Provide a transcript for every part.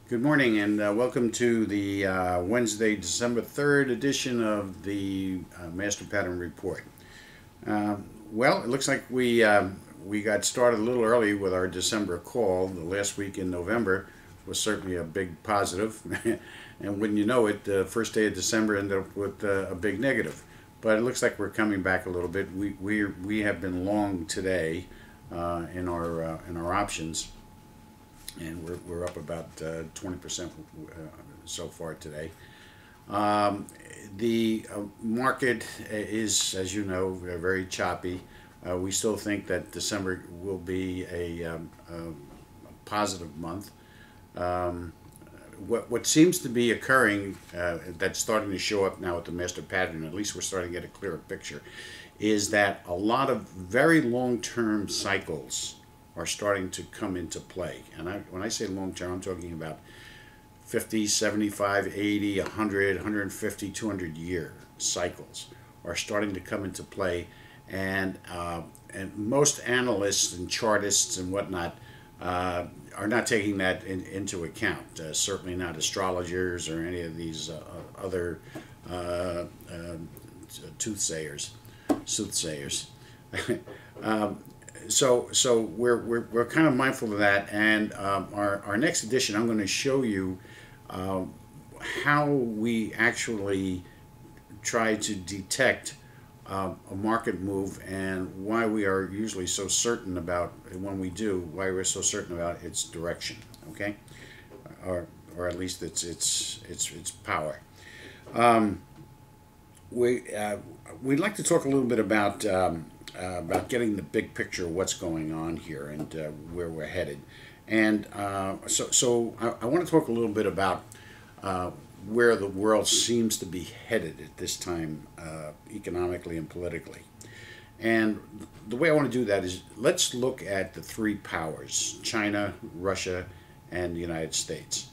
Good morning and welcome to the Wednesday, December 3rd edition of the Master Pattern Report. Well, it looks like we got started a little early with our December call. The last week in November was certainly a big positive, and wouldn't you know it, the first day of December ended up with a big negative. But it looks like we're coming back a little bit. We have been long today in our options, and we're up about 20% so far today. The market is, as you know, very choppy. We still think that December will be a positive month. What seems to be occurring, that's starting to show up now with the master pattern, at least we're starting to get a clearer picture, is that a lot of very long-term cycles are starting to come into play. And when I say long-term, I'm talking about 50, 75, 80, 100, 150, 200-year cycles are starting to come into play. And most analysts and chartists and whatnot are not taking that into account. Certainly not astrologers or any of these other soothsayers. So we're kind of mindful of that, and our next edition, I'm going to show you how we actually try to detect a market move and why we are usually so certain about, when we do, why we're so certain about its direction. Okay, or at least its power. We'd like to talk a little bit about getting the big picture of what's going on here and where we're headed. And so I want to talk a little bit about where the world seems to be headed at this time, economically and politically. And the way I want to do that is, let's look at the three powers: China, Russia, and the United States.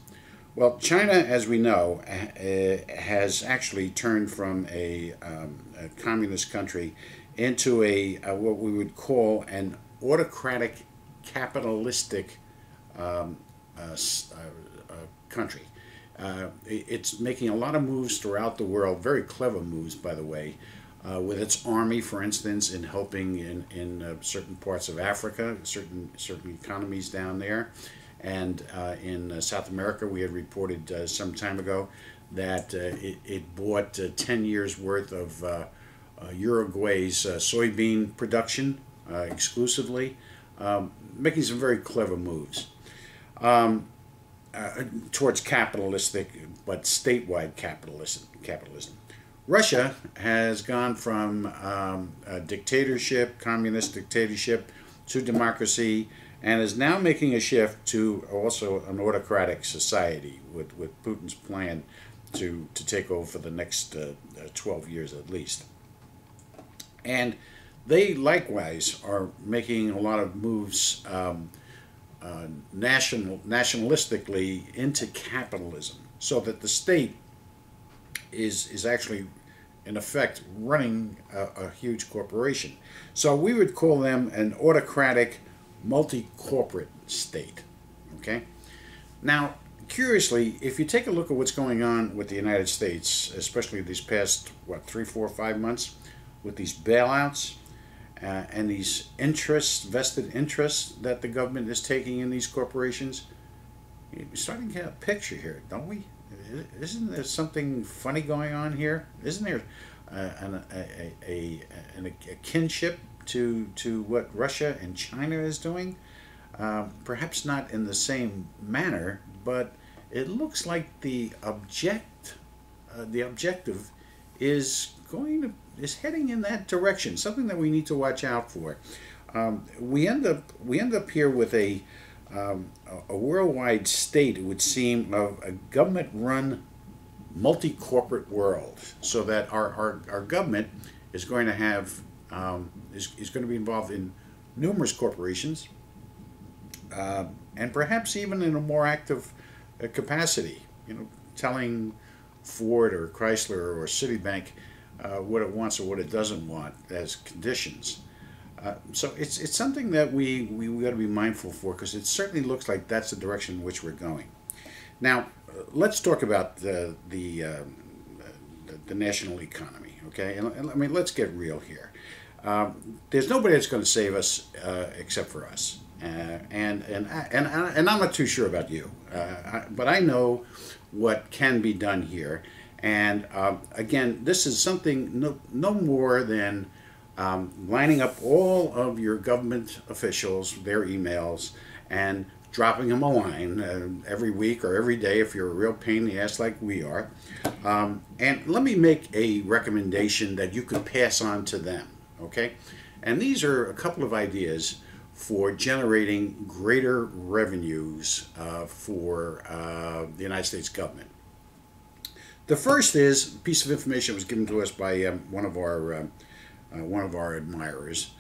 Well, China, as we know, has actually turned from a communist country into a what we would call an autocratic, capitalistic country. It's making a lot of moves throughout the world, very clever moves, by the way, with its army, for instance, in helping in certain parts of Africa, certain economies down there. And in South America, we had reported some time ago that it bought 10 years worth of Uruguay's soybean production exclusively, making some very clever moves towards capitalistic but statewide capitalism. Russia has gone from a dictatorship, communist dictatorship, to democracy, and is now making a shift to also an autocratic society with Putin's plan to take over for the next 12 years at least. And they likewise are making a lot of moves nationalistically into capitalism, so that the state is actually, in effect, running a huge corporation. So we would call them an autocratic, multi-corporate state. Okay? Now, curiously, if you take a look at what's going on with the United States, especially these past, 3, 4, 5 months, with these bailouts and these vested interests that the government is taking in these corporations, we're starting to get a picture here, don't we? Isn't there something funny going on here? Isn't there a kinship to what Russia and China is doing? Perhaps not in the same manner, but it looks like the objective is heading in that direction. Something that we need to watch out for. We end up here with a worldwide state, it would seem, of a government-run, multi-corporate world, so that our government is going to have is going to be involved in numerous corporations, and perhaps even in a more active capacity. Telling Ford or Chrysler or Citibank what it wants or what it doesn't want as conditions. So it's something that we got to be mindful for, because it certainly looks like that's the direction in which we're going. Now, let's talk about the national economy, okay? And I mean, let's get real here. There's nobody that's going to save us except for us. And I'm not too sure about you, but I know what can be done here. And again, this is something no more than lining up all of your government officials, their emails, and dropping them a line every week or every day if you're a real pain in the ass like we are. And let me make a recommendation that you could pass on to them, okay? And these are a couple of ideas for generating greater revenues for the United States government. The first is a piece of information that was given to us by one of our admirers.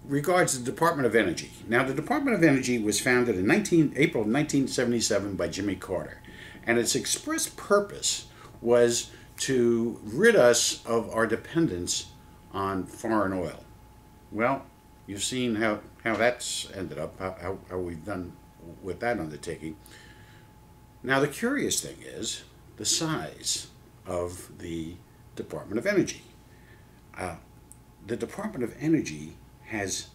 Regards the Department of Energy. Now, the Department of Energy was founded in April 1977 by Jimmy Carter, and its express purpose was to rid us of our dependence on foreign oil. Well, you've seen how that's ended up, how we've done with that undertaking. Now, the curious thing is the size of the Department of Energy. The Department of Energy has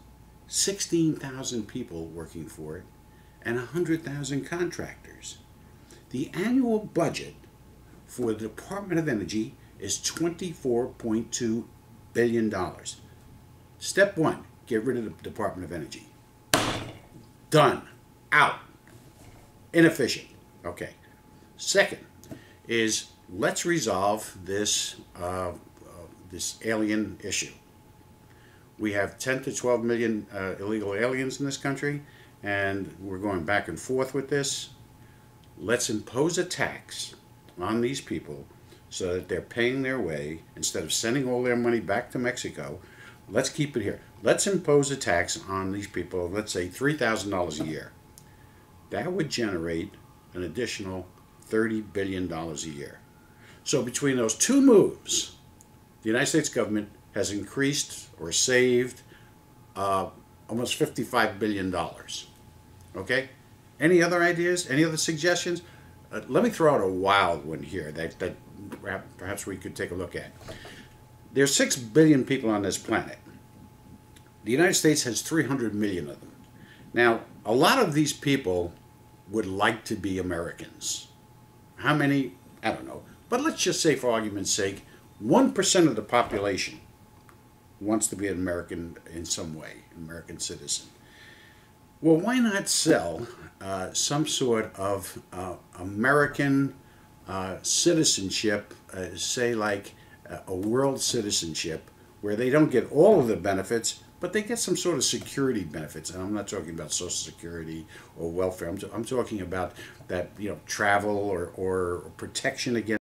16,000 people working for it and 100,000 contractors. The annual budget for the Department of Energy is $24.2 billion. Step one, get rid of the Department of Energy. Done. Out. Inefficient. Okay. Second is let's resolve this this alien issue. We have 10 to 12 million illegal aliens in this country, and we're going back and forth with this. Let's impose a tax on these people so that they're paying their way. Instead of sending all their money back to Mexico, let's keep it here. Let's impose a tax on these people, let's say $3,000 a year. That would generate an additional $30 billion a year. So between those two moves, the United States government has increased or saved almost $55 billion. Okay? Any other ideas? Any other suggestions? Let me throw out a wild one here that perhaps we could take a look at. There's 6 billion people on this planet. The United States has 300 million of them. Now, a lot of these people would like to be Americans. How many? I don't know. But let's just say, for argument's sake, 1% of the population wants to be an American in some way, an American citizen. Well, why not sell some sort of American citizenship, say like a world citizenship, where they don't get all of the benefits, but they get some sort of security benefits. And I'm not talking about Social Security or welfare. I'm talking about that, travel or protection against